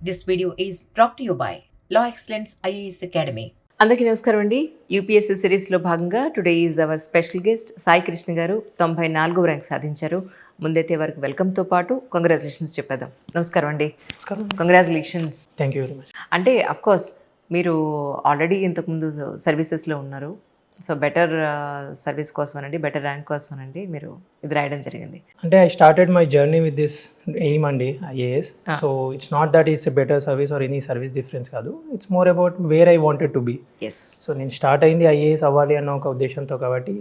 This video is brought to you by Law Excellence IAS Academy. అందరికీ నమస్కారం అండి. UPSC సిరీస్లో భాగంగా today is our special guest Sai Krishna గారు 94వ ర్యాంక్ సాధించారు. ముందైతే వారికి వెల్కమ్తో పాటు కంగ్రాచులేషన్స్ చెప్పేద్దాం. నమస్కారం అండి. Congratulations. Thank you very much. అంటే అఫ్కోర్స్ మీరు ఆల్రెడీ ఇంతకుముందు సర్వీసెస్లో ఉన్నారు. సో బెటర్ సర్వీస్ కోసమనండి, బెటర్ ర్యాంక్ కోసమనండి మీరు ఇది రాయడం జరిగింది. అంటే I started my journey with this aim అండి, IAS. So it's not that is a better service or any service difference కాదు. It's more about where I wanted to be. Yes. So నేను start అయింది IAS అవ్వాలి అన్న ఒక ఉద్దేశంతో, కాబట్టి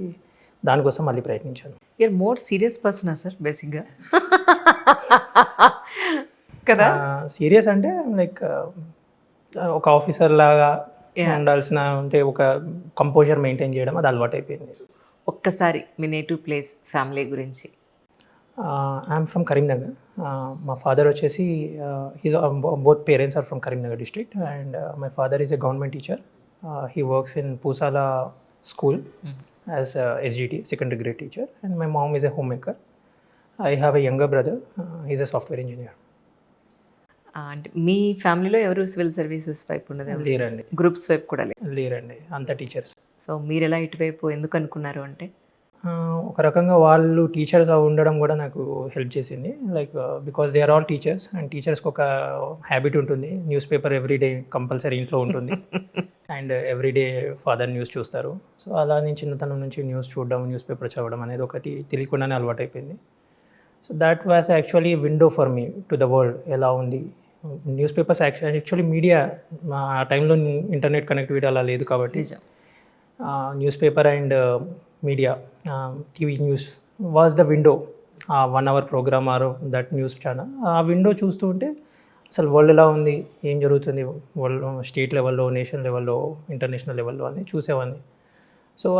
దానికోసం మళ్ళీ ప్రయత్నించాను. యూఆర్ మోర్ సీరియస్ పర్సనా సార్ బేసిక్గా? కదా. సీరియస్ అంటే లైక్ ఒక ఆఫీసర్ లాగా ఉండాల్సిన, అంటే ఒక కంపోజర్ మెయింటైన్ చేయడం, అది అలవాటు అయిపోయింది. ఒక్కసారి మీ నేటివ్ ప్లేస్, ఫ్యామిలీ గురించి. I'm from Karimnagar. మా ఫాదర్ వచ్చేసి both parents are from Karimnagar district, and my father is a government teacher. He works in Pusala school as SGT, secondary grade teacher, and my mom is a homemaker. I have a younger brother. He's a software engineer. అంటే మీ ఫ్యామిలీలో ఎవరు civil services వైపు ఉన్నది? లేరండి. Groups వైపు కూడా లేరండి, అంత టీచర్స్. సో మీరు ఎలా ఇటువైపు ఎందుకు అనుకున్నారు అంటే? ఒక రకంగా వాళ్ళు టీచర్స్ ఉండడం కూడా నాకు హెల్ప్ చేసింది. Like because they are all teachers, and టీచర్స్కి ఒక హ్యాబిట్ ఉంటుంది, న్యూస్ పేపర్ ఎవ్రీడే కంపల్సరీ ఇంట్లో ఉంటుంది, అండ్ ఎవ్రీడే ఫాదర్ న్యూస్ చూస్తారు. సో అలా నేను చిన్నతనం నుంచి న్యూస్ చూడడం, న్యూస్ పేపర్ చదవడం అనేది ఒకటి తెలియకుండానే అలవాటు అయిపోయింది. So that was actually window for me to the world. ఎలా ఉంది న్యూస్ పేపర్స్, యాక్చువల్లీ మీడియా ఆ టైంలో ఇంటర్నెట్ కనెక్టివిటీ అలా లేదు, కాబట్టి news paper and media, TV news was the window. 1 hour program or that news channel, ఆ window చూస్తూ ఉంటే అసలు వరల్డ్ ఎలా ఉంది, ఏం జరుగుతుంది వరల్డ్, స్టేట్ లెవెల్లో, నేషనల్ లెవెల్లో, ఇంటర్నేషనల్ లెవెల్లో అని చూసేవాడిని. సో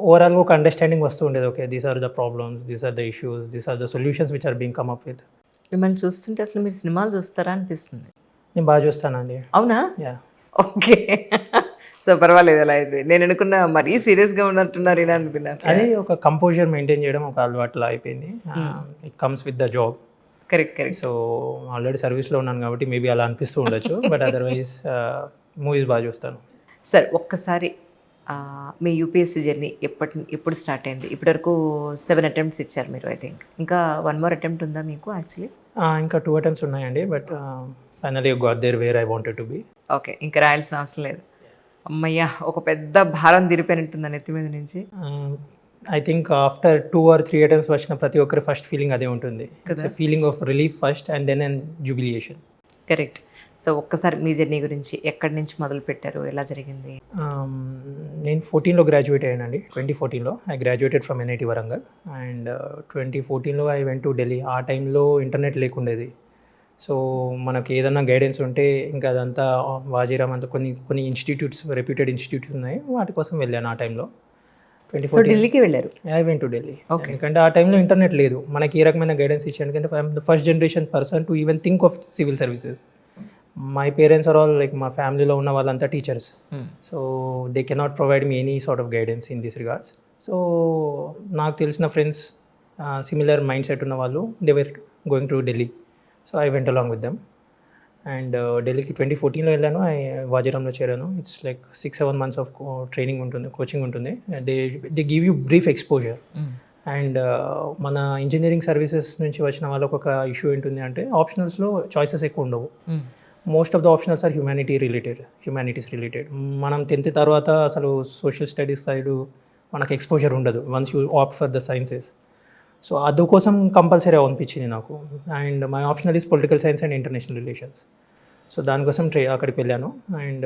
ఓవరాల్గా ఒక అండర్స్టాండింగ్ వస్తూ ఉండేది. Okay, these are the problems, these are the issues, these are the solutions which are being come up with. మిమ్మల్ని చూస్తుంటే అసలు మీరు సినిమాలు చూస్తారా అనిపిస్తుంది. నేను బాగా చూస్తానండి. అవునా? యా. ఓకే. సో పర్వాలేదు. ఎలా అయితే నేను అనుకున్నా మరీ సీరియస్గా ఉన్నట్టున్నారు ఇలా అనుకున్నాను. అది ఒక కంపోజర్ మెయింటైన్ చేయడం ఒక అలవాటులా అయిపోయింది. It comes with the job. Correct correct. So already సర్వీస్లో ఉన్నాను కాబట్టి మేబీ అలా అనిపిస్తూ ఉండొచ్చు, బట్ అదర్వైజ్ మూవీస్ బాగా చూస్తాను. సార్ ఒక్కసారి మీ యూపీఎస్సీ జర్నీ ఎప్పుడు స్టార్ట్ అయింది? ఇప్పటివరకు 7 attempts ఇచ్చారు మీరు. ఐ థింక్ ఇంకా 1 more attempt ఉందా మీకు యాక్చువల్లీ? ఇంకా 2 attempts ఉన్నాయండి, but finally got there where I wanted to be. Okay, ఇంకా రాయాల్సిన అవసరం లేదు. అమ్మయ్యా, ఒక పెద్ద భారం దిరిపోయినట్టుంది నెత్తి మీద నుంచి. I think after 2 or 3 attempts వచ్చిన ప్రతి ఒక్కరి ఫస్ట్ ఫీలింగ్ అదే ఉంటుంది. It's feeling of relief first, and then and jubilation. Correct. So ఒక్కసారి మీ జర్నీ గురించి, ఎక్కడి నుంచి మొదలు పెట్టారు, ఎలా జరిగింది? నేను 14లో గ్రాడ్యుయేట్ అయ్యానండి. 2014లో I graduated from NIT Warangal, and 2014లో ఐ వెంట్ టు ఢిల్లీ. ఆ టైంలో ఇంటర్నెట్ లేకుండేది. సో మనకి ఏదన్నా గైడెన్స్ ఉంటే ఇంకా అదంతా వాజీరామ్ అంతా కొన్ని ఇన్స్టిట్యూట్స్, రెప్యూటెడ్ ఇన్స్టిట్యూట్స్ ఉన్నాయి, వాటి కోసం వెళ్ళాను ఆ టైంలో. 2014 ఢిల్లీకి వెళ్ళారు? I went to Delhi. ఎందుకంటే ఆ టైంలో ఇంటర్నెట్ లేదు, మనకి ఏ రకమైన గైడెన్స్ ఇచ్చాను. ఎందుకంటే I'm the first generation person to even think of civil services. My parents are all like, మా ఫ్యామిలీలో ఉన్న వాళ్ళంతా teachers. So they cannot provide me any sort of guidance in this regards. So నాకు తెలిసిన friends, similar mind set ఉన్న వాళ్ళు, they were going to Delhi. So I went along with them, and ఢిల్లీకి 2014లో వెళ్ళాను. వాజీరామ్లో చేరాను. It's like 6-7 months of training ఉంటుంది, కోచింగ్ ఉంటుంది. They give you brief exposure. And మన ఇంజనీరింగ్ సర్వీసెస్ నుంచి వచ్చిన వాళ్ళకు ఒక ఇష్యూ ఏంటుంది అంటే, ఆప్షనల్స్లో చాయిసెస్ ఎక్కువ ఉండవు. Most of the optionals are humanities related. మనం 10th తర్వాత అసలు సోషల్ స్టడీస్ సైడ్ మనకు ఎక్స్పోజర్ ఉండదు, once you opt for the sciences. So అందుకోసం కంపల్సరీ అనిపించింది నాకు. And my optional is political science and international relations. So దానికోసం అక్కడికి వెళ్ళాను. అండ్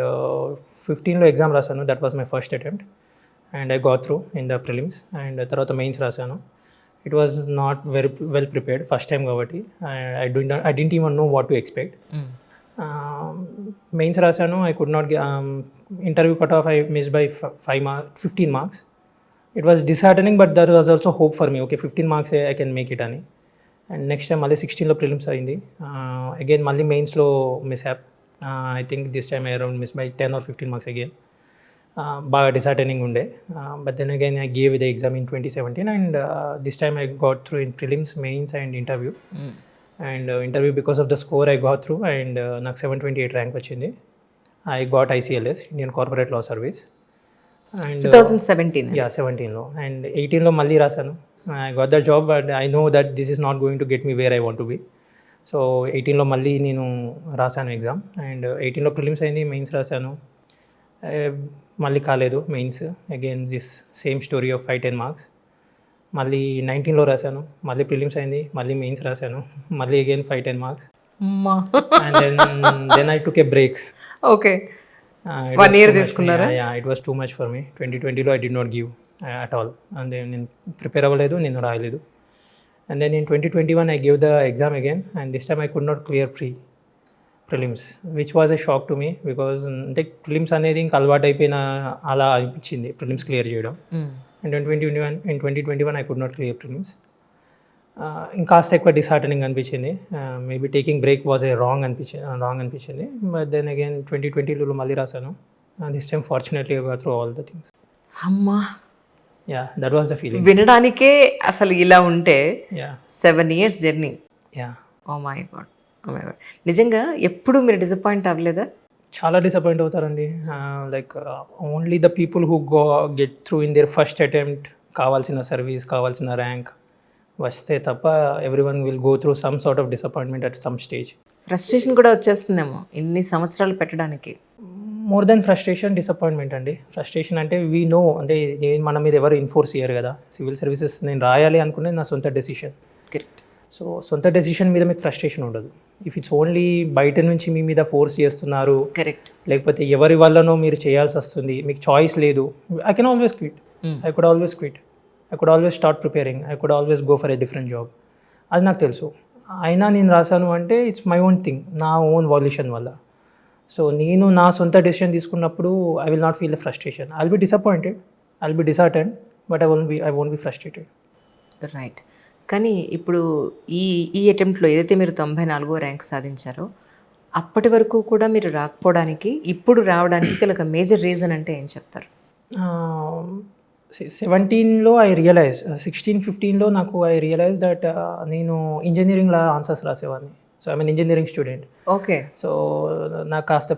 15లో ఎగ్జామ్ రాశాను. That was my first attempt, and I got through in the prelims. And తర్వాత mains రాశాను. It was not very well prepared, first time కాబట్టి I didn't even know what to expect. Mains రాశాను. I could not interview cut off, I miss by 15 marks. It was disheartening, but there was also hope for me. Okay, 15 marks I can make it అని. And next time మళ్ళీ 16లో prelims అయింది. Again మళ్ళీ మెయిన్స్లో mishap. I think this time I around miss by 10 or 15 marks again. బాగా disheartening ఉండే. But then again I gave the exam in 2017, and this time I got through in prelims, mains and interview. And interview because of the score I got through and నాకు 728 rank వచ్చింది. I got ICLS, Indian corporate law service. And 2017. 17లో and 18లో మళ్ళీ రాశాను. I got the job but I know that this is not going to get me where I want to be. So 18లో మళ్ళీ నేను రాశాను exam and 18లో prelims అయింది, mains రాశాను. మళ్ళీ కాలేదు mains. Again this same story of 5-10 marks. మళ్ళీ 19లో రాశాను, మళ్ళీ ప్రిలిమ్స్ అయింది, మళ్ళీ మెయిన్స్ రాశాను, మళ్ళీ again 5-10 marks. And then I took a break. Okay, 1 year తీసుకున్నారా? It was too much for me. 2020లో I did not give at all. And నేను ప్రిపేర్ అవ్వలేదు, నేను రాయలేదు. And then in 2021 I give the exam again and this time I could not clear prelims which was a shock to me because అంటే prelims అనేది ఇంకా అలవాటు అయిపోయిన అలా అనిపించింది ప్రిలిమ్స్ క్లియర్ చేయడం. And in 2021 I could not clear prelims. ఇంకాస్త ఎక్కువ డిస్హార్టనింగ్ అనిపించింది. Maybe taking break was a wrong అనిపించింది. బట్ దెన్ అగైన్ 2020లో మళ్ళీ రాశాను. This time fortunately I got through all the things. అమ్మా, yeah that was the feeling. వినడానికే అసలు ఇలా ఉంటే yeah 7 years journey. Yeah oh my God. నిజంగా ఎప్పుడు మీరు డిసప్పాయింట్ అవ్వలేదా? చాలా డిసప్పాయింట్ అవుతారండి. Like only the people who get through in there first attempt కావాల్సిన సర్వీస్, కావాల్సిన ర్యాంక్ వస్తే తప్ప everyone will go through some sort of disappointment at some stage. Frustration కూడా వచ్చేస్తుందేమో ఇన్ని సంవత్సరాలు పెట్టడానికి. మోర్ దెన్ ఫ్రస్ట్రేషన్, డిసప్పాయింట్మెంట్ అండి. ఫ్రస్ట్రేషన్ అంటే వీ నో, అంటే మన మీద ఎవరు ఇన్ఫోర్స్ చేయరు కదా. సివిల్ సర్వీసెస్ నేను రాయాలి అనుకునేది నా సొంత డెసిషన్. కరెక్ట్. సో సొంత డెసిషన్ మీద మీకు ఫ్రస్ట్రేషన్ ఉండదు. ఇఫ్ ఇట్స్ ఓన్లీ బయట నుంచి మీ మీద ఫోర్స్ చేస్తున్నారు, కరెక్ట్, లేకపోతే ఎవరి వల్లనో మీరు చేయాల్సి వస్తుంది, మీకు చాయిస్ లేదు, I can always quit. I could always quit. I could always start preparing. I could always go for a different job. అది నాకు తెలుసు. అయినా నేను రాశాను అంటే ఇట్స్ మై ఓన్ థింగ్, నా ఓన్ వాల్యూషన్ వల్ల. సో నేను నా సొంత డెసిషన్ తీసుకున్నప్పుడు I will not feel the frustration. I will be disappointed, I will be disheartened, but I won't be frustrated. Right. కానీ ఇప్పుడు ఈ అటెంప్ట్లో ఏదైతే మీరు 94వ ర్యాంక్ సాధించారో అప్పటి వరకు కూడా మీరు రాకపోవడానికి ఇప్పుడు రావడానికి గల ఒక మేజర్ రీజన్ అంటే ఏం చెప్తారు? 17లో ఐ రియలైజ్, 16-15లో నాకు ఐ రియలైజ్ దట్ నేను ఇంజనీరింగ్లో ఆన్సర్స్ రాసేవాడిని. So I mean engineering student. Okay. So నాకు కాస్త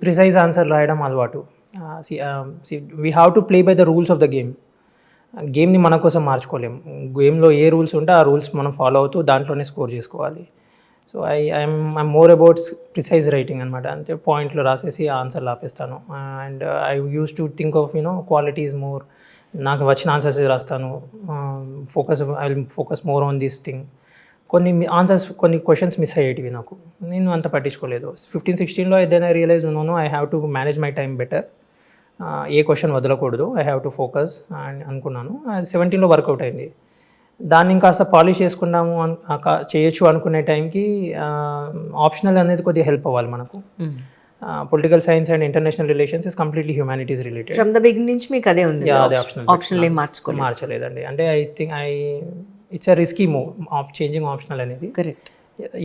ప్రిసైజ్ ఆన్సర్ రాయడం అలవాటు. We have to play by the rules of the game. గేమ్ని మన కోసం మార్చుకోలేము. గేమ్లో ఏ రూల్స్ ఉంటే ఆ రూల్స్ మనం ఫాలో అవుతూ దాంట్లోనే స్కోర్ చేసుకోవాలి. So I'm more about precise writing అనమాట. అంటే పాయింట్లో రాసేసి ఆన్సర్లు ఆపేస్తాను. And I use to think of quality is more. నాకు వచ్చిన ఆన్సర్స్ రాస్తాను. I focus more on this thing. కొన్ని క్వశ్చన్స్ మిస్ అయ్యేటివి నాకు, నేను అంత పట్టించుకోలేదు. 15-16లో then I realize I have to manage my time better. ఏ క్వశ్చన్ వదలకూడదు, ఐ హ్యావ్ టు ఫోకస్ అని అనుకున్నాను. 17లో వర్కౌట్ అయింది. దాన్ని ఇంకాస్త పాలిష్ చేసుకున్నాము చేయొచ్చు అనుకునే టైంకి ఆప్షనల్ అనేది కొద్దిగా హెల్ప్ అవ్వాలి మనకు. Political science and international relations is completely humanities related. From the beginning నుంచి మీకు అదే ఉంది? అదే ఆప్షనల్ ఏం మార్చలేదండి. అంటే I think it's a risky move changing optional అనేది. Correct.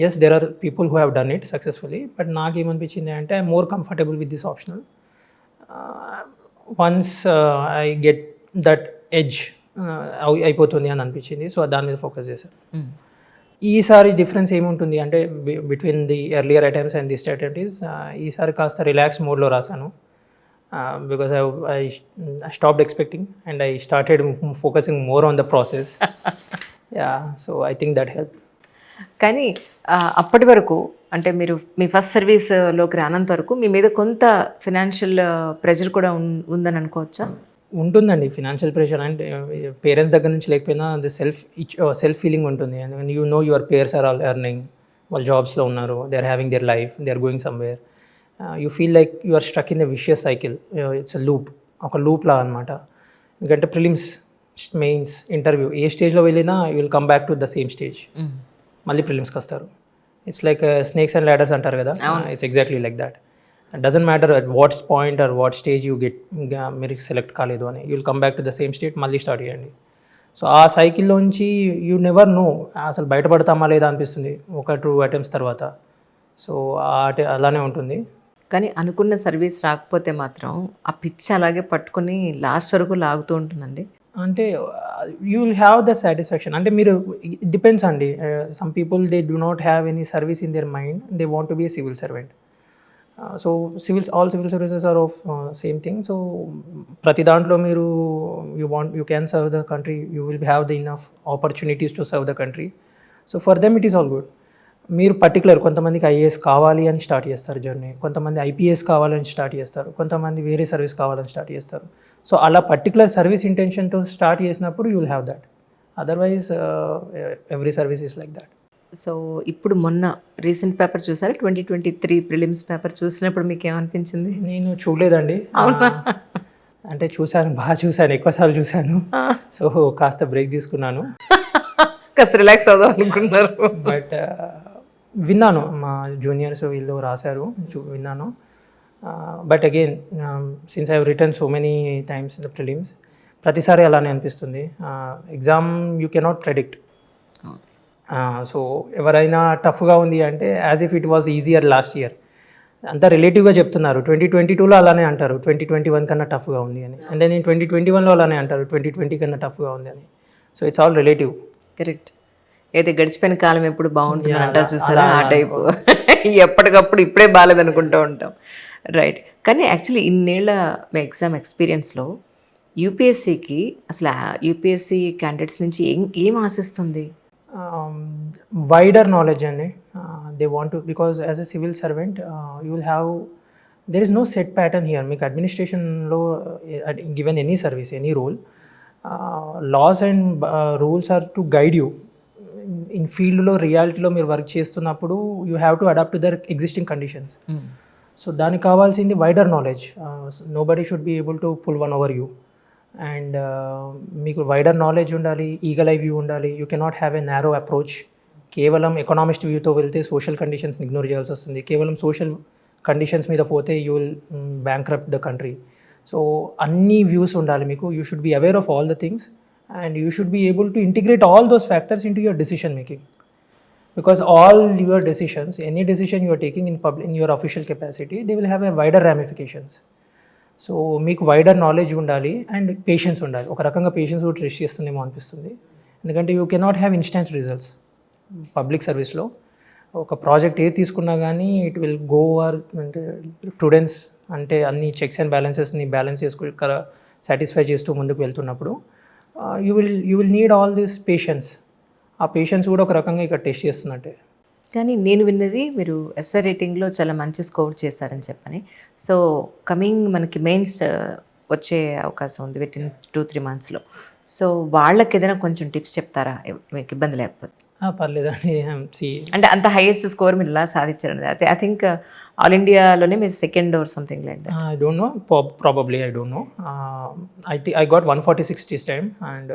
Yes, there are people who have done it successfully, but నాకేమనిపించింది అంటే I'm more comfortable with this optional. Once I get that edge అయిపోతుంది అని అనిపించింది. So దాని మీద focus చేశాను. ఈసారి డిఫరెన్స్ ఏముంటుంది అంటే between the earlier attempts and this attempt is ఈసారి కాస్త రిలాక్స్ మోడ్లో రాశాను. Because I stopped expecting and I started focusing more on the process. Yeah, so I think that help. కానీ అప్పటి వరకు అంటే మీరు మీ ఫస్ట్ సర్వీస్లోకి రానంత వరకు మీ మీద కొంత ఫినాన్షియల్ ప్రెషర్ కూడా ఉందని అనుకోవచ్చా? ఉంటుందండి ఫినాన్షియల్ ప్రెషర్. అంటే పేరెంట్స్ దగ్గర నుంచి లేకపోయినా ది సెల్ఫ్ ఫీలింగ్ ఉంటుంది. And you know your parents are all earning, వాళ్ళు జాబ్స్లో ఉన్నారు, they are having their life, they are going somewhere. You feel like you are struck in a vicious cycle. It's a loop, ఒక లూప్లా అనమాట. ఎందుకంటే prelims, mains, interview ఏ స్టేజ్లో వెళ్ళినా you will come back to the same stage. మళ్ళీ ప్రిలిమ్స్కి వస్తారు. It's like snakes and ladders అంటారు కదా, it's exactly like that. Doesn't matter at what point or what stage you get, మీరు సెలెక్ట్ కాలేదు అని, you will come back to the same state, మళ్ళీ start చేయండి. సో ఆ సైకిల్లోంచి యూ నెవర్ నో అసలు బయటపడతామా లేదా అనిపిస్తుంది ఒక 2 అటెంప్ట్స్ తర్వాత. సో అలానే ఉంటుంది. కానీ అనుకున్న సర్వీస్ రాకపోతే మాత్రం ఆ పిచ్చి అలాగే పట్టుకొని లాస్ట్ వరకు లాగుతూ ఉంటుందండి. అంటే you will have the satisfaction. అంటే మీరు ఇట్ డిపెండ్స్ అండి. Some people they do not have any service in their mind, they want to be a civil servant. So all civil services are of same thing. So ప్రతి దాంట్లో మీరు you can serve the country, you will have the enough opportunities to serve the country. So for them it is all good. మీరు particular కొంతమందికి IAS కావాలి అని start చేస్తారు journey, కొంతమంది IPS కావాలని స్టార్ట్ చేస్తారు, కొంతమంది వేరే సర్వీస్ కావాలని స్టార్ట్ చేస్తారు. సో అలా పర్టికులర్ సర్వీస్ ఇంటెన్షన్తో స్టార్ట్ చేసినప్పుడు you will have that. Otherwise every service is like that. So ఇప్పుడు మొన్న రీసెంట్ పేపర్ చూసారా, 2023 ప్రిలిమ్స్ పేపర్ చూసినప్పుడు మీకు ఏమనిపించింది? నేను చూడలేదండి. అంటే చూశాను, బాగా చూశాను, ఎక్కువసార్లు చూశాను. సో కాస్త బ్రేక్ తీసుకున్నాను. కాస్త రిలాక్స్ అవుదాం అనుకున్నారు. బట్ విన్నాను, మా జూనియర్స్ వీళ్ళు రాశారు, విన్నాను. But again since I have return so many times the prelims, ప్రతిసారి అలానే అనిపిస్తుంది. Exam you cannot predict. So ఎవరైనా టఫ్గా ఉంది అంటే as if it was easier last year, అంతా రిలేటివ్గా చెప్తున్నారు. 2022లో అలానే అంటారు 2021 కన్నా టఫ్గా ఉంది అని, అండ్ దెన్ 2021లో అలానే అంటారు 2020 కన్నా టఫ్గా ఉంది అని. So it's all relative. Correct. అయితే గడిచిపోయిన కాలం ఎప్పుడు బాగుంటుంది అంటారు చూసారా, ఆ టైపు. ఎప్పటికప్పుడు ఇప్పుడే బాగాలేదనుకుంటూ ఉంటాం. రైట్. కానీ యాక్చువల్లీ ఇన్నేళ్ల మీ ఎగ్జామ్ ఎక్స్పీరియన్స్లో యూపీఎస్సీకి అసలు యూపీఎస్సీ క్యాండిడేట్స్ నుంచి ఏం ఆశిస్తుంది? వైడర్ నాలెడ్జ్ అండి. They want to, because as a civil servant you will have, there is no set pattern here. మీకు అడ్మినిస్ట్రేషన్లో given any service, any role, laws and rules are to guide you. In ఫీల్డ్లో రియాలిటీలో మీరు work చేస్తున్నప్పుడు you have to adapt to their existing conditions. So దానికి కావాల్సింది wider knowledge. Nobody should be able to pull one over you. And మీకు wider knowledge ఉండాలి, eagle eye view ఉండాలి. You cannot have a narrow approach. కేవలం economist వ్యూతో వెళ్తే social కండిషన్స్ని ignore చేయాల్సి వస్తుంది. కేవలం సోషల్ కండిషన్స్ మీద పోతే you will bankrupt the country. So అన్ని వ్యూస్ ఉండాలి మీకు. You should be aware of all the things and you should be able to integrate all those factors into your decision making, because all your decisions, any decision you are taking in your official capacity, they will have a wider ramifications. So మీకు wider knowledge ఉండాలి and patience ఉండాలి. ఒక రకంగా patience కూడా test చేస్తుందేమో అనిపిస్తుంది, ఎందుకంటే you cannot have instant results. Public సర్వీస్లో ఒక ప్రాజెక్ట్ ఏది తీసుకున్నా కానీ ఇట్ విల్ గో ఆర్ అంటే ప్రుడెన్స్, అంటే అన్ని చెక్స్ అండ్ బ్యాలెన్సెస్ని బ్యాలెన్స్ చేసుకు సాటిస్ఫై చేస్తూ ముందుకు వెళ్తున్నప్పుడు you will need all this patience. ఆ పేషెన్స్ కూడా ఒక రకంగా ఇక్కడ టెస్ట్ చేస్తున్నట్టే. కానీ నేను విన్నది మీరు ఎస్ఐ రేటింగ్లో చాలా మంచి స్కోర్ చేశారని చెప్పని. సో కమింగ్ మనకి మెయిన్స్ వచ్చే అవకాశం ఉంది వితిన్ 2-3 monthsలో. సో వాళ్ళకి ఏదైనా కొంచెం టిప్స్ చెప్తారా, మీకు ఇబ్బంది లేకపోతే? పర్లేదండి. అంటే అంత హైయెస్ట్ స్కోర్ మీరు ఇలా సాధించారండి. అయితే ఐ థింక్ ఆల్ ఇండియాలోనే మీరు second or something like that. I don't know, probably I don't know. I got 146 this time, and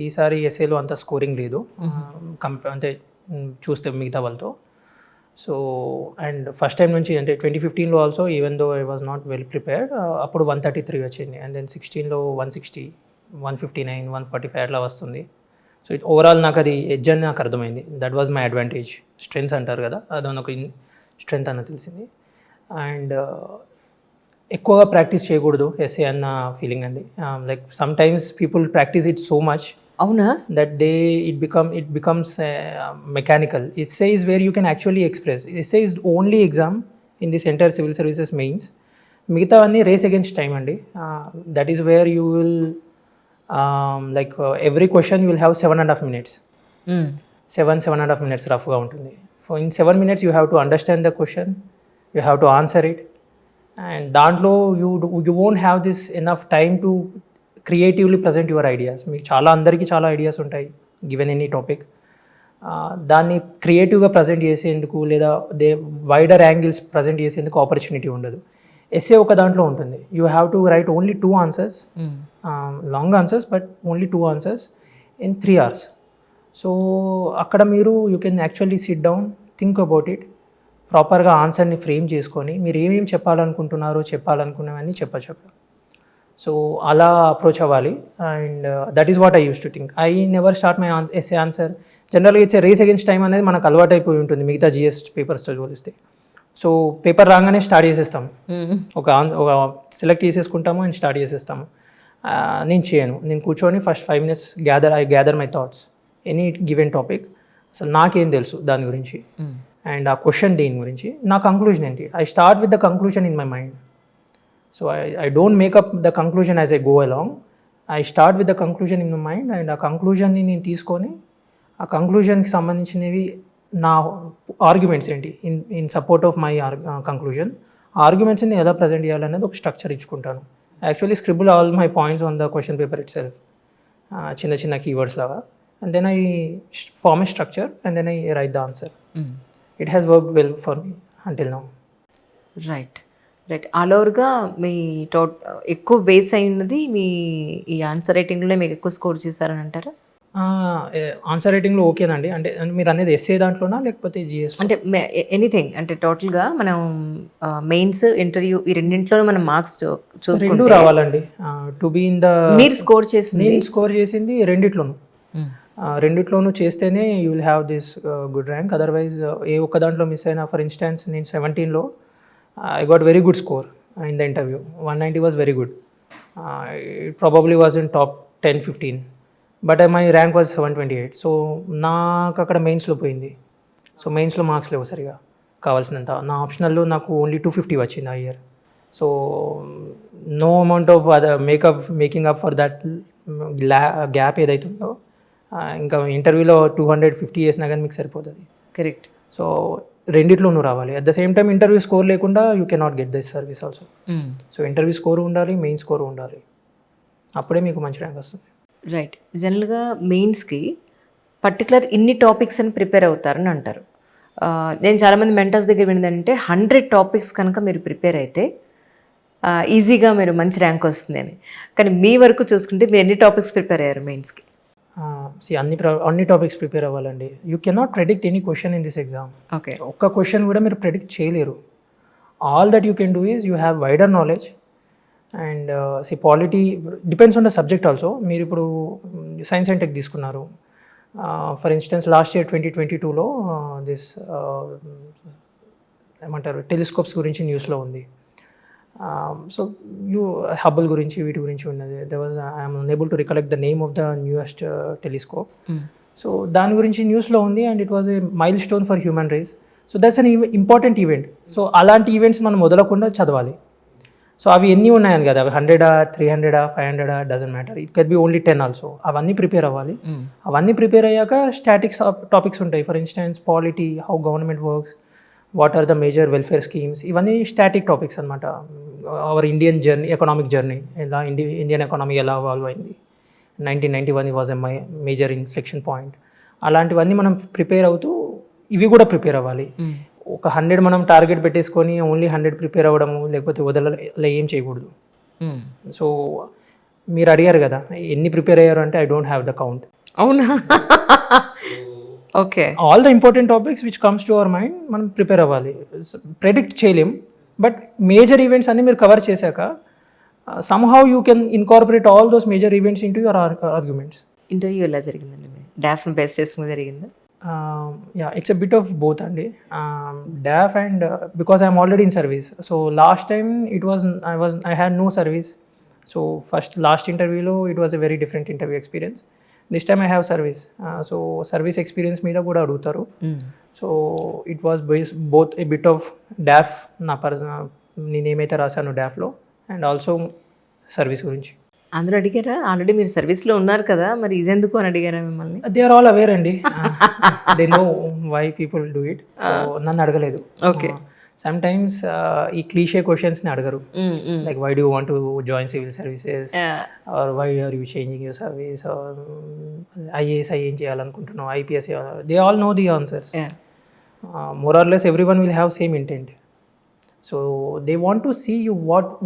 ఈసారి ఎస్ఏలో అంత స్కోరింగ్ లేదు అంటే చూస్తే మిగతా వాళ్ళతో. సో అండ్ ఫస్ట్ టైం నుంచి అంటే 2015లో also, even though I was not well prepared, అప్పుడు 133 వచ్చింది. అండ్ దెన్ 16లో 160, 159, 145 అట్లా వస్తుంది. సో ఇట్ ఓవరాల్ నాకు అది ఎడ్జ్ అని నాకు అర్థమైంది. That was my advantage. Strengths అంటారు కదా, అదొక స్ట్రెంగ్త్ అన్న తెలిసింది. అండ్ ఎక్కువగా ప్రాక్టీస్ చేయకూడదు ఎస్ఏ అన్న ఫీలింగ్ అండి. Like some times people practice it so much, అవునా, that it becomes mechanical. Essay is where you can actually express. Essay is the only exam in this entire civil services mains. మిగతా అన్ని race against time అండి. That is where you will every question you will have 7.5 minutes. 7.5 minutes రఫ్గా ఉంటుంది. In 7 minutes you have to understand the question, you have to answer it. And దాంట్లో you won't have this enough time to creatively present your ideas. మీకు అందరికీ చాలా ideas ఉంటాయి given any topic. దాన్ని క్రియేటివ్గా present చేసేందుకు లేదా వైడర్ యాంగిల్స్ ప్రజెంట్ చేసేందుకు ఆపర్చునిటీ ఉండదు. ఎస్ఏ ఒక దాంట్లో ఉంటుంది. You have to right only 2 answers, long answers but only 2 answers in 3 hours. So అక్కడ మీరు you can actually SIT down, think about it, ప్రాపర్గా ఆన్సర్ని ఫ్రేమ్ చేసుకొని మీరు ఏమేమి చెప్పాలనుకున్నవన్నీ చెప్పచ్చు అక్కడ. సో అలా అప్రోచ్ అవ్వాలి. And that is what I use to think. I never start my essay answer. జనరల్గా ఇట్స్ రేస్ అగేన్స్ట్ టైం అనేది మనకు అలవాటు అయిపోయి ఉంటుంది మిగతా జిఎస్ పేపర్స్తో పోలిస్తే. సో పేపర్ రాగానే స్టార్ట్ చేసేస్తాము, ఒక సెలెక్ట్ చేసేసుకుంటాము అండ్ స్టార్ట్ చేసేస్తాము. నేను చేయను. నేను కూర్చొని first 5 minutes gather my thoughts any given topic, అసలు నాకేం తెలుసు దాని గురించి అండ్ ఆ క్వశ్చన్ దేని గురించి, నా కంక్లూజన్ ఏంటి. I start with the conclusion in my mind. So I don't makeup the conclusion as I go along. I start with the conclusion in my mind and ఆ కంక్లూజన్ని నేను తీసుకొని ఆ కంక్లూజన్కి సంబంధించినవి నా ఆర్గ్యుమెంట్స్ ఏంటి in support of my conclusion, ఆర్గ్యుమెంట్స్ని ఎలా present చేయాలనేది ఒక స్ట్రక్చర్ ఇచ్చుకుంటాను. Actually scribble all my points on the question paper itself, చిన్న చిన్న కీవర్డ్స్ లాగా, and then I form a structure and then I write the answer. It has work well for me until now. Right. All ఓవర్గా మీ ఎక్కువ base అయినది మీ ఈ answer రైటింగ్లోనే మీకు ఎక్కువ స్కోర్ చేశారని అంటారా? ఆన్సర్ రైటింగ్లో ఓకేనండి. అంటే మీరు అనేది ఎస్ఏ దాంట్లోనా లేకపోతే జిఎస్? అంటే ఎనీథింగ్, అంటే టోటల్గా మనం మెయిన్స్ ఇంటర్వ్యూ ఈ రెండింటిలోనూ మనం మార్క్స్ చూసుకుంటే రెండు రావాలండి. టు బీ ఇన్ ద మీరు స్కోర్ చేసింది, నేను స్కోర్ చేసింది రెండిట్లోనూ. రెండిట్లోనూ చేస్తేనే you will have this good rank. Otherwise ఏ ఒక్క దాంట్లో మిస్ అయినా, ఫర్ ఇన్స్టాన్స్ నేను 17లో I got very good score in the interview. 190 was very good. It probably was in top 10-15, but my rank was 728. So నాకు అక్కడ మెయిన్స్లో పోయింది. సో మెయిన్స్లో మార్క్స్ లేవు సరిగా కావాల్సినంత. నా ఆప్షనల్లో నాకు ఓన్లీ 250 వచ్చింది ఆ year. So no amount of making up for that gap ఏదైతుందో, ఇంకా ఇంటర్వ్యూలో 250 చేసినా కానీ మీకు సరిపోతుంది. కరెక్ట్. సో రెండిట్లోనూ రావాలి. At the same time interview score లేకుండా you cannot get this service also. So interview score ఉండాలి, మెయిన్ స్కోర్ ఉండాలి, అప్పుడే మీకు మంచి ర్యాంక్ వస్తుంది. రైట్. జనరల్గా మెయిన్స్కి పర్టికులర్ ఇన్ని టాపిక్స్ అని ప్రిపేర్ అవుతారని అంటారు. నేను చాలామంది మెంటర్స్ దగ్గర విన్నదంటే 100 టాపిక్స్ కనుక మీరు ప్రిపేర్ అయితే ఈజీగా మీరు మంచి ర్యాంక్ వస్తుంది అని. కానీ మీ వరకు చూసుకుంటే మీరు ఎన్ని టాపిక్స్ ప్రిపేర్ అయ్యారు మెయిన్స్కి? అన్ని టాపిక్స్ ప్రిపేర్ అవ్వాలండి. You cannot predict any question in this exam. Okay. ఒక్క క్వశ్చన్ కూడా మీరు ప్రెడిక్ట్ చేయలేరు. All that you can do is you have wider knowledge and polity depends on the subject also. మీరు ఇప్పుడు సైన్స్ అండ్ టెక్ తీసుకున్నారు, for instance last year 2022లో this ఏమంటారు telescopes గురించి న్యూస్లో ఉంది. సో హబుల్ గురించి వీటి గురించి ఉన్నది. I'm unable to recollect the name of the newest telescope. So దాని గురించి న్యూస్లో ఉంది and it was a milestone for human race. So that's an important event. So అలాంటి ఈవెంట్స్ మనం వదలకుండా చదవాలి. సో అవి ఎన్ని ఉన్నాయని కదా, అవి 100, 300, 500 doesn't matter, it can be only 10 also. అవన్నీ ప్రిపేర్ అవ్వాలి. అవన్నీ ప్రిపేర్ అయ్యాక స్టాటిక్స్ టాపిక్స్ ఉంటాయి. For instance polity, how government works, what are the major welfare schemes, ఇవన్నీ స్టాటిక్ టాపిక్స్ అనమాట. Our Indian journey, economic journey, ఎలా ఇండియన్ ఎకానమీ ఎలా evolve అయింది, 1991 was a major inflection point. అలాంటివన్నీ మనం ప్రిపేర్ అవుతూ ఇవి కూడా ప్రిపేర్ అవ్వాలి. ఒక 100 మనం టార్గెట్ పెట్టేసుకొని ఓన్లీ 100 ప్రిపేర్ అవ్వడము లేకపోతే వదల ఏం చేయకూడదు. సో మీరు అడిగారు కదా ఎన్ని ప్రిపేర్ అయ్యారు అంటే I don't have the count. అవునా? Okay. All the important topics which comes to our mind మనం ప్రిపేర్ అవ్వాలి. ప్రెడిక్ట్ చేయలేం, బట్ మేజర్ ఈవెంట్స్ అన్ని మీరు కవర్ చేశాక somehow you can incorporate all those major events into your arguments. Interview ఎలా జరిగిందండి? డాఫ్ని base చేసుకుని జరిగిందా? It's a bit of both అండి. DAF and because I'm already in service. So last time I had no service. So last interview lo it was a very different interview experience. This time I have service. So service experience మీద కూడా అడుగుతారు. So it was both a bit of DAF నేనేమైతే రాశాను DAFలో and also service గురించి. అందరూ అడిగారా? Already మీరు సర్వీస్లో ఉన్నారు కదా, మరి ఇదెందుకు అని అడిగారా మిమ్మల్ని? దే ఆర్ ఆల్ అవేర్ అండి. They know why people do it. So నన్ను అడగలేదు. ఓకే. సమ్ టైమ్స్ ఈ క్లీషే క్వశ్చన్స్ని అడగరు. Like why do want to join civil services or why are you changing your service or IAS ఏం చేయాలనుకుంటున్నావు, IPS. They all know the answers. More or less everyone will have same intent. So they want to see you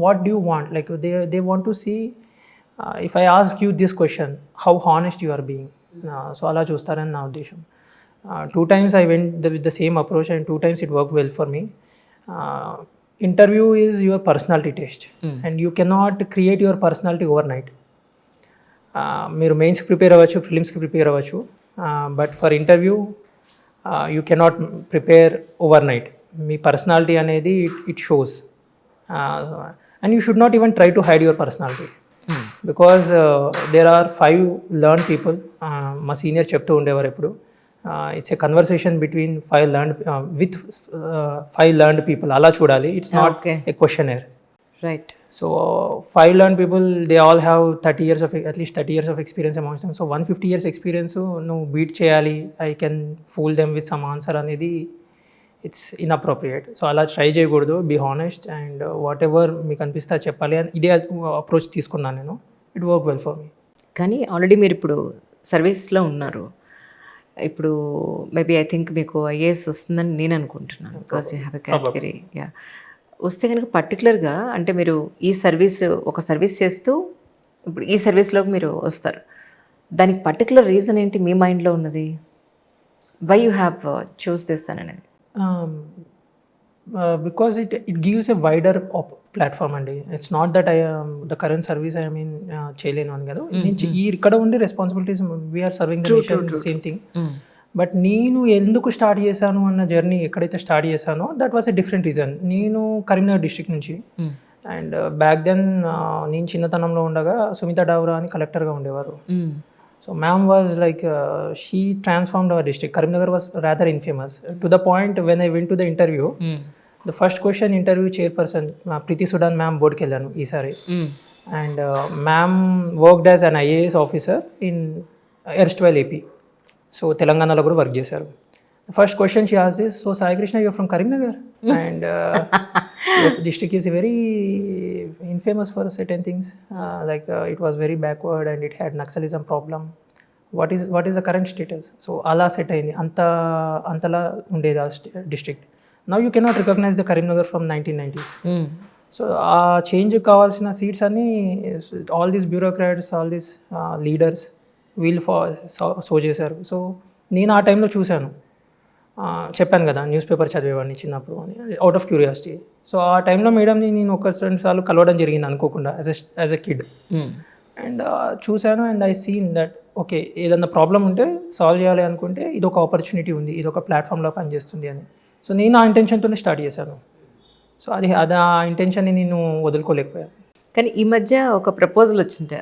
what do you want. Like they want to see if I ask you this question, how honest you are being. So ala chustarani na uddesham. 2 times I went with the same approach and 2 times it worked well for me. Interview is your personality test and you cannot create your personality overnight. Meer mains ki prepare avvachu, prelims ki prepare avvachu, but for interview you cannot prepare overnight. Me personality anedi it shows, and you should not even try to hide your personality. Because there are 5 learn people. మా senior చెప్తూ ఉండేవారు ఎప్పుడు, it's a conversation between 5 learn with 5 learned people, అలా చూడాలి. It's not Okay. A questioner. Right. So 5 learned people, they all have 30 years of, at least 30 years of experience amongst them. So 150 years experience no beat cheyali, I can fool them with some answer anedi, it's inappropriate. So ala try cheyakudu, be honest, and whatever meeku anpista cheppali and ide approach తీసుకున్నాను నేను. It worked well for me. కానీ already మీరు ఇప్పుడు సర్వీస్లో ఉన్నారు. ఇప్పుడు maybe I think మీకు IAS వస్తుందని నేను అనుకుంటున్నాను, because you have a category. Yeah, వస్తే కనుక పర్టికులర్గా అంటే మీరు ఈ సర్వీస్ ఒక సర్వీస్ చేస్తూ ఇప్పుడు ఈ సర్వీస్లోకి మీరు వస్తారు, దానికి పర్టికులర్ రీజన్ ఏంటి మీ మైండ్లో ఉన్నది? Why you have choose this అని అనేది? Because it gives a wider platform అండి. It's not that I the current service I mean చేయలేను అని కదా, నేను ఇక్కడ ఉండే responsibilities we're serving the nation, same thing. But నేను ఎందుకు స్టార్ట్ చేశాను అన్న జర్నీ ఎక్కడైతే స్టార్ట్ చేశానో that was a different reason. నేను కరీంనగర్ డిస్ట్రిక్ట్ నుంచి, అండ్ బ్యాక్ దెన్ నేను చిన్నతనంలో ఉండగా సుమిత డావ్రా అని కలెక్టర్గా ఉండేవారు. So ma'am was like she transformed our district. Karimnagar was rather infamous to the point when I went to the interview, the first question interview chairperson Preeti Sudan ma'am బోర్డుకి వెళ్ళాను ఈసారి. And ma'am worked as an IAS officer in erstwhile AP. So తెలంగాణలో కూడా work చేశారు. First question she asked is, so Sai Krishna you from Karimnagar and your district is very infamous for certain things, like it was very backward and it had Naxalism problem. What is the current status? So ala set ayindi antala undeda district. Now you cannot recognize the Karimnagar from 1990s. So change kavalsina seats ani all these bureaucrats, all these leaders will so చేశారు. So నేను ఆ టైంలో చూశాను, చెప్పాను కదా news paper చదివేవాడిని చిన్నప్పుడు అని, out of curiosity. So ఆ టైంలో మేడంని నేను ఒక 2 సార్లు కలవడం జరిగింది అనుకోకుండా యాజ్ ఎ కిడ్. అండ్ చూశాను and I seen that okay, ఏదన్నా ప్రాబ్లం ఉంటే సాల్వ్ చేయాలి అనుకుంటే ఇది ఒక ఆపర్చునిటీ ఉంది, ఇది ఒక ప్లాట్ఫామ్లో పనిచేస్తుంది అని. సో నేను ఆ ఇంటెన్షన్తోనే స్టార్ట్ చేశాను. సో అది ఆ ఇంటెన్షన్ని నేను వదులుకోలేకపోయాను. కానీ ఈ మధ్య ఒక ప్రపోజల్ వచ్చింది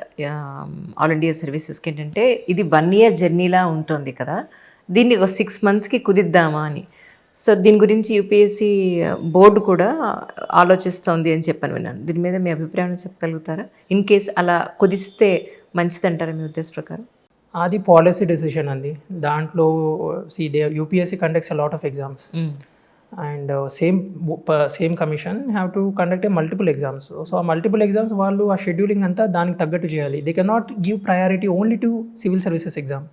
ఆల్ ఇండియా సర్వీసెస్కి, ఏంటంటే ఇది 1 year జర్నీలా ఉంటుంది కదా, దీన్ని ఒక 6 monthsకి కుదిద్దామా అని. సో దీని గురించి యూపీఎస్సీ బోర్డు కూడా ఆలోచిస్తోంది అని చెప్పని విన్నాను. దీని మీద మీ అభిప్రాయం చెప్పగలుగుతారా? ఇన్ కేస్ అలా కుదిస్తే మంచిదంటారా మీ ఉద్దేశ ప్రకారం? అది పాలసీ డెసిషన్ అండి. దాంట్లో UPSC conducts a lot of exams and same commission have to conduct a multiple exams. So ఆ మల్టిపుల్ ఎగ్జామ్స్ వాళ్ళు ఆ షెడ్యూలింగ్ అంతా దానికి తగ్గట్టు చేయాలి. They can not give priority only to civil services exam.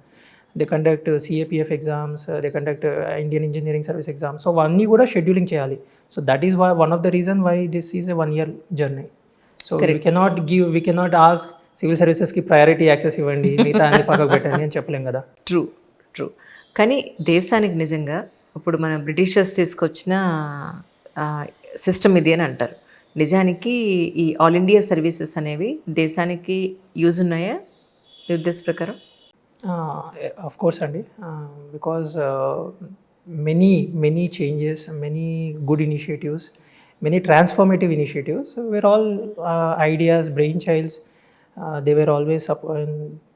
They conduct CAPF exams, they conduct Indian engineering service exams. So అవన్నీ కూడా scheduling చేయాలి. So that is one of the reason why this is a 1 year journey. So we cannot ask civil సర్వీసెస్కి priority access ఇవ్వండి, మిగతా అన్ని పక్కకు పెట్టండి అని చెప్పలేం కదా. ట్రూ. కానీ దేశానికి నిజంగా ఇప్పుడు మన బ్రిటిషర్స్ తీసుకొచ్చిన సిస్టమ్ ఇది అని అంటారు. నిజానికి ఈ ఆల్ ఇండియా సర్వీసెస్ అనేవి దేశానికి యూజ్ ఉన్నాయా మీ ఉద్దేశ ప్రకారం? Of course అండి, because many changes, many good initiatives, many transformative initiatives were all ideas, brainchilds. They were always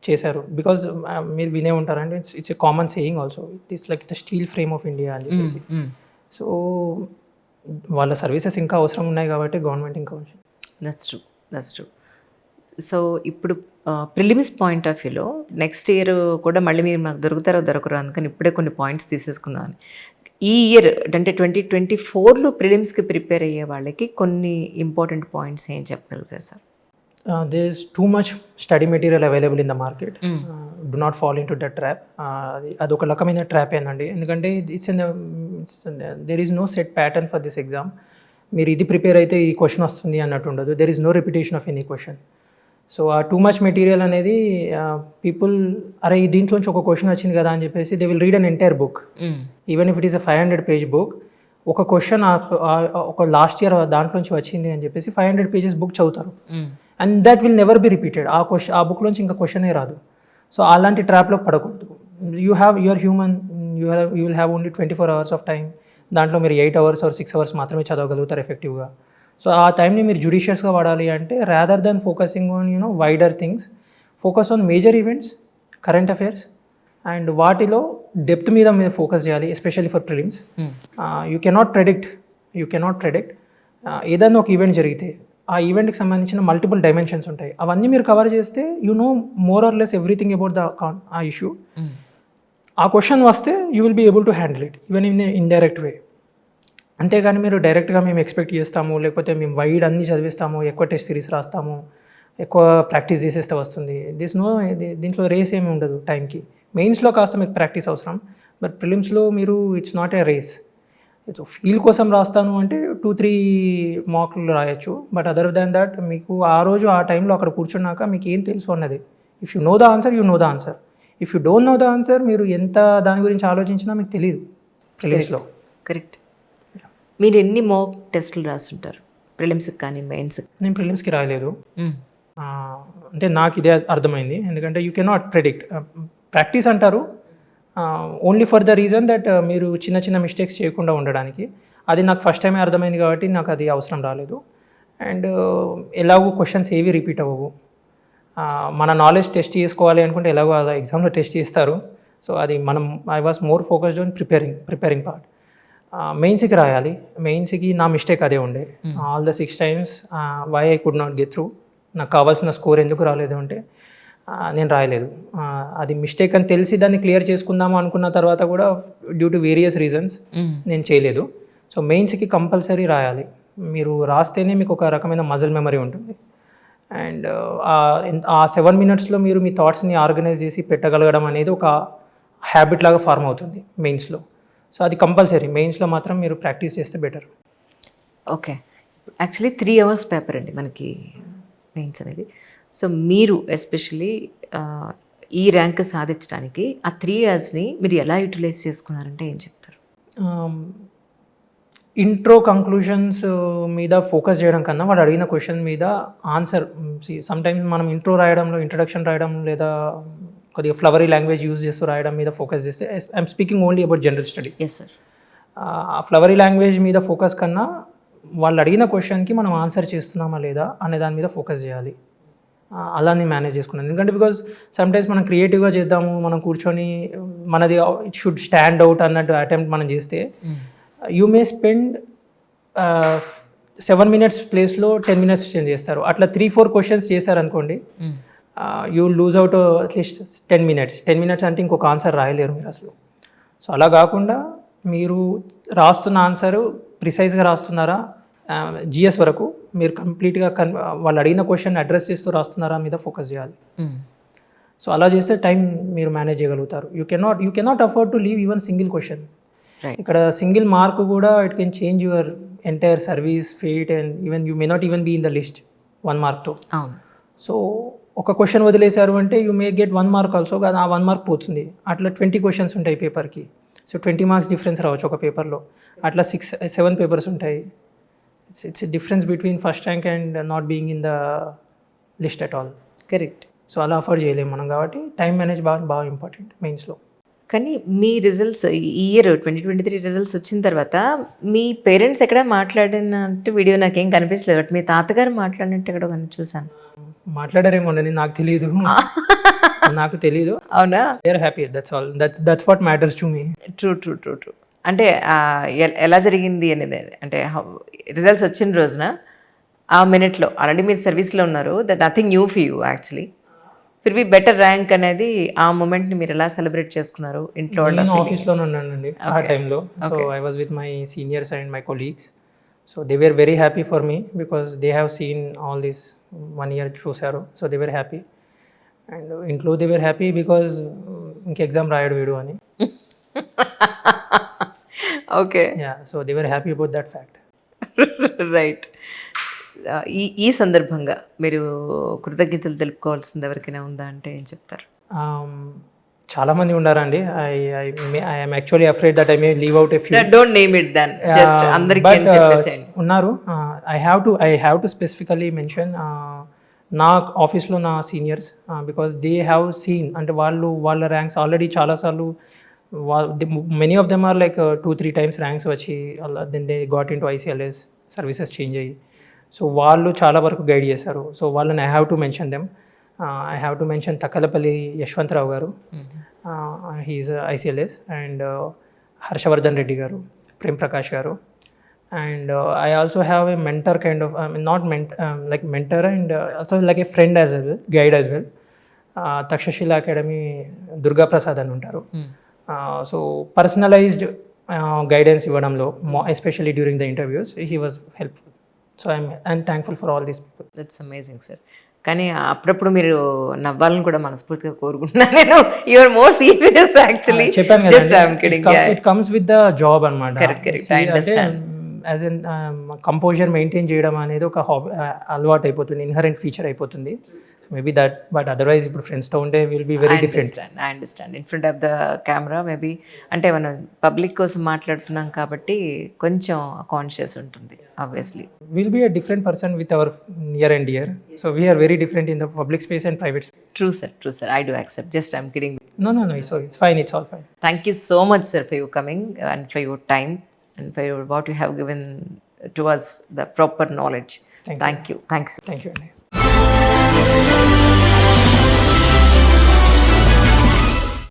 చేశారు. బికాజ్ మీరు వినే ఉంటారండి, it's a common saying also, it's like the steel frame of India అని చెప్పేసి. So వాళ్ళ services ఇంకా అవసరం ఉన్నాయి కాబట్టి గవర్నమెంట్ ఇంకా వచ్చింది. That's true. సో ఇప్పుడు ప్రిలిమ్స్ పాయింట్ ఆఫ్ వ్యూలో నెక్స్ట్ ఇయర్ కూడా మళ్ళీ మీరు మాకు దొరుకుతారో దొరకరో, అందుకని ఇప్పుడే కొన్ని పాయింట్స్ తీసేసుకుందాం. ఈ ఇయర్ అంటే 2024లో ప్రిలిమ్స్కి ప్రిపేర్ అయ్యే వాళ్ళకి కొన్ని ఇంపార్టెంట్ పాయింట్స్ ఏం చెప్పగలుగుతారు sir? There is too much study material available in the market. Do not fall into that trap. అదొక రకమైన ట్రాప్ ఏందండి, ఎందుకంటే there is no set pattern for this exam. మీరు ఇది ప్రిపేర్ అయితే ఈ క్వశ్చన్ వస్తుంది అన్నట్టు ఉండదు. there is no repetition of any question. So ఆ టూ మచ్ మెటీరియల్ అనేది పీపుల్ అరే దీంట్లోంచి ఒక క్వశ్చన్ వచ్చింది కదా అని చెప్పేసి they will read an entire book, even if it is a 500 page book. ఒక క్వశ్చన్ ఒక లాస్ట్ ఇయర్ దాంట్లోంచి వచ్చింది అని చెప్పేసి 500 pages బుక్ చదువుతారు. And that will never be repeated. ఆ బుక్లోంచి ఇంకా క్వశ్చనే రాదు. సో అలాంటి ట్రాప్లో పడకూడదు. You're human, you will have only 24 hours of time. దాంట్లో మీరు 8 hours or 6 hours మాత్రమే చదవగలుగుతారు ఎఫెక్టివ్గా. సో ఆ టైంని మీరు జుడిషియస్గా వాడాలి అంటే rather than focusing on wider things, focus on major events, current affairs, and వాటిలో డెప్త్ మీద మీరు ఫోకస్ చేయాలి, especially for prelims. You cannot predict ఏదైనా ఒక ఈవెంట్ జరిగితే ఆ ఈవెంట్కి సంబంధించిన మల్టిపుల్ డైమెన్షన్స్ ఉంటాయి, అవన్నీ మీరు కవర్ చేస్తే you know more or less everything about ఆ ఇష్యూ. ఆ క్వశ్చన్ వస్తే you will be able to handle it even in indirect way. అంతేగాని మీరు డైరెక్ట్గా మేము ఎక్స్పెక్ట్ చేస్తాము, లేకపోతే మేము వైడ్ అన్నీ చదివిస్తాము, ఎక్కువ టెస్ట్ సిరీస్ రాస్తాము, ఎక్కువ ప్రాక్టీస్ చేసేస్తే వస్తుంది, దీంట్లో రేస్ ఏమి ఉండదు. టైంకి మెయిన్స్లో కాస్త మీకు ప్రాక్టీస్ అవసరం, బట్ ప్రిలిమ్స్లో మీరు it's not a race. Feel కోసం రాస్తాను అంటే 2-3 మార్కులు రాయొచ్చు, బట్ అదర్ దాన్ దట్ మీకు ఆ రోజు ఆ టైంలో అక్కడ కూర్చున్నాక మీకు ఏం తెలుసు అన్నది. If you know the answer, you know the answer. If you don't know the answer, మీరు ఎంత దాని గురించి ఆలోచించినా మీకు తెలియదు ప్రిలిమ్స్లో. కరెక్ట్. మీరు ఎన్ని మాక్ టెస్టులు రాస్తుంటారు ప్రిలిమ్స్కి కానీ మెయిన్స్కి? నేను ప్రిలిమ్స్కి రాయలేదు. అంటే నాకు ఇదే అర్థమైంది, ఎందుకంటే యూ కెనాట్ ప్రెడిక్ట్. ప్రాక్టీస్ అంటారు only for the reason that మీరు చిన్న చిన్న మిస్టేక్స్ చేయకుండా ఉండడానికి. అది నాకు ఫస్ట్ టైమే అర్థమైంది కాబట్టి నాకు అది అవసరం రాలేదు. అండ్ ఎలాగో క్వశ్చన్స్ ఏవి రిపీట్ అవ్వవు. మన నాలెడ్జ్ టెస్ట్ చేసుకోవాలి అనుకుంటే ఎలాగో అలా ఎగ్జామ్లో టెస్ట్ చేస్తారు. సో అది I was more focused on preparing part. మెయిన్స్కి రాయాలి, మెయిన్స్కి నా మిస్టేక్ అదే ఉండే. All the 6 times why I could not get through, నాకు కావాల్సిన స్కోర్ ఎందుకు రాలేదు అంటే నేను రాయలేదు. అది మిస్టేక్ అని తెలిసి దాన్ని క్లియర్ చేసుకుందాము అనుకున్న తర్వాత కూడా డ్యూ టు వేరియస్ రీజన్స్ నేను చేయలేదు. సో మెయిన్స్కి కంపల్సరీ రాయాలి. మీరు రాస్తేనే మీకు ఒక రకమైన మజిల్ మెమరీ ఉంటుంది. అండ్ ఆ 7 minutesలో మీరు మీ థాట్స్ని ఆర్గనైజ్ చేసి పెట్టగలగడం అనేది ఒక హ్యాబిట్ లాగా ఫార్మ్ అవుతుంది మెయిన్స్లో. సో అది కంపల్సరీ, మెయిన్స్లో మాత్రం మీరు ప్రాక్టీస్ చేస్తే better. Okay. Actually 3 hours paper అండి మనకి మెయిన్స్ అనేది. సో మీరు ఎస్పెషల్లీ ఈ ర్యాంక్ సాధించడానికి ఆ 3 yearsని మీరు ఎలా యూటిలైజ్ చేసుకున్నారంటే ఏం చెప్తారు? ఇంట్రో కంక్లూషన్స్ మీద ఫోకస్ చేయడం కన్నా వాడు అడిగిన క్వశ్చన్ మీద ఆన్సర్. సమ్టైమ్స్ మనం ఇంట్రో రాయడంలో, ఇంట్రడక్షన్ రాయడం, లేదా కొద్దిగా ఫ్లవరీ లాంగ్వేజ్ యూజ్ చేస్తూ రాయడం మీద ఫోకస్ చేస్తే, I'm speaking only about general studies. Yes sir. ఆ ఫ్లవరీ లాంగ్వేజ్ మీద ఫోకస్ కన్నా వాళ్ళు అడిగిన క్వశ్చన్కి మనం ఆన్సర్ చేస్తున్నామా లేదా అనే దాని మీద ఫోకస్ చేయాలి. అలా నేను మేనేజ్ చేసుకున్నాను. ఎందుకంటే బికాజ్ సమ్టైమ్స్ మనం క్రియేటివ్గా చేద్దాము, మనం కూర్చొని మనది ఇట్ షుడ్ స్టాండ్ అవుట్ అన్నట్టు అటెంప్ట్ మనం చేస్తే యూ మే స్పెండ్ 7 minutes ప్లేస్లో 10 minutes చేస్తారు. అట్లా 3-4 questions చేశారనుకోండి, you lose out at least 10 minutes. 10 minutes అంటే ఇంకొక ఆన్సర్ రాయలేరు మీరు అసలు. సో అలా కాకుండా మీరు రాస్తున్న ఆన్సరు ప్రిసైజ్గా రాస్తున్నారా, జిఎస్ వరకు మీరు కంప్లీట్గా వాళ్ళు అడిగిన క్వశ్చన్ అడ్రస్ చేస్తూ రాస్తున్నారా మీద ఫోకస్ చేయాలి. సో అలా చేస్తే టైం మీరు మేనేజ్ చేయగలుగుతారు. You cannot afford to leave even single question. ఇక్కడ సింగిల్ మార్క్ కూడా it can change your entire service fate, and even you may not even be in the list 1 markతో. So ఒక question వదిలేశారు అంటే you may get 1 mark also, కానీ ఆ 1 mark పోతుంది. అట్లా 20 questions ఉంటాయి పేపర్కి. సో 20 marks డిఫరెన్స్ రావచ్చు ఒక పేపర్లో. అట్లా 6-7 papers ఉంటాయి. It's difference between first rank and not being in the list at all. Correct. So అలా అఫోర్డ్ చేయలేము మనం, కాబట్టి టైం మేనేజ్ బాగా ఇంపార్టెంట్ మెయిన్స్లో. కానీ మీ రిజల్ట్స్ ఈ ఇయర్ 2023 రిజల్ట్స్ వచ్చిన తర్వాత మీ పేరెంట్స్ ఎక్కడ మాట్లాడినట్టు వీడియో నాకేం కనిపించలేదు, బట్ మీ తాతగారు మాట్లాడినట్టు ఎక్కడ చూసాను. మాట్లాడారేమో నాకు తెలియదు. నాకు తెలియదు. అవునా? They are happy, that's all. That's what matters to me. True. అంటే ఎలా జరిగింది అనేది, అంటే రిజల్ట్స్ వచ్చిన రోజున ఆ మినిట్లో ఆల్రెడీ మీరు సర్వీస్లో ఉన్నారు, that nothing new for you actually. ఫిర్ బి బెటర్ ర్యాంక్ అనేది ఆ మూమెంట్ని మీరు ఎలా సెలబ్రేట్ చేసుకున్నారు ఇంట్లో? నేను ఆఫీస్లోనే ఉన్నానండి ఆ టైంలో. So I was with my seniors and my colleagues. So they were very happy for me because they have seen all this 1 year చూశారు. So they were happy. And ఇంట్లో దే వేర్ హ్యాపీ బికాజ్ ఇంక exam రాయడు వీడు అని. Okay. Yeah, so they were happy about that fact. Right. ఈ సందర్భంగా మీరు కృతజ్ఞతలు తెలుపుకోవాల్సింది ఎవరికైనా ఉందా అంటే ఏం చెప్తారు? చాలామంది ఉన్నారండి. I'm actually afraid that I may leave out a few. Don't name it then, just అందరికీ అని చెప్పేసేయండి. ఉన్నారు. I have to specifically mention నా ఆఫీస్లో నా seniors, because they have seen, అంటే వాళ్ళ ర్యాంక్స్ ఆల్రెడీ చాలాసార్లు, many of them are like 2-3 times ranks వచ్చి then they got into ICLS, services change అయ్యి. సో వాళ్ళు చాలా వరకు గైడ్ చేశారు. సో వాళ్ళని I have to mention them. I have to mention Takkalapalli Yashwantrao గారు, హీఈస్ ఐసిఎల్ఎస్, అండ్ హర్షవర్ధన్ రెడ్డి గారు, ప్రేమ్ ప్రకాష్ గారు. And I also have a mentor kind of, like mentor, and also like a friend as well, guide as well. Takshashila Academy, Durga Prasad అని ఉంటారు. So personalized guidance ఇవ్వడంలో, especially during the interviews, he was helpful. So I'm thankful for all these people. That's amazing sir. కానీ అప్పుడప్పుడు మీరు నవ్వాలని కూడా మనస్ఫూర్తిగా కోరుకుంటున్నాను నేను. You're more serious actually. చెప్పాను just I'm kidding. it comes with the job అన్నమాట. Correct. I understand. As an composure maintain చేయడం అనేది ఒక హాబీ, అలవాటు అయిపోతుంది, ఇన్హరెంట్ ఫీచర్ అయిపోతుంది. మేబీ దట్, బట్ అదర్వైజ్ ఇప్పుడు ఫ్రెండ్స్తో ఉంటే will be very different. I understand. In front of the camera maybe అంటే మనం పబ్లిక్ కోసం మాట్లాడుతున్నాం కాబట్టి కొంచెం కాన్షియస్ ఉంటుంది obviously. Will be a different person with our near and dear. So we're very different in the public space and private space. True sir. I do accept. Just I'm kidding. No, so it's fine, it's all fine. Thank you so much, sir, for you coming and for your time and for what you have given to us, the proper knowledge. Thank you. Thanks. Thank you, Andy.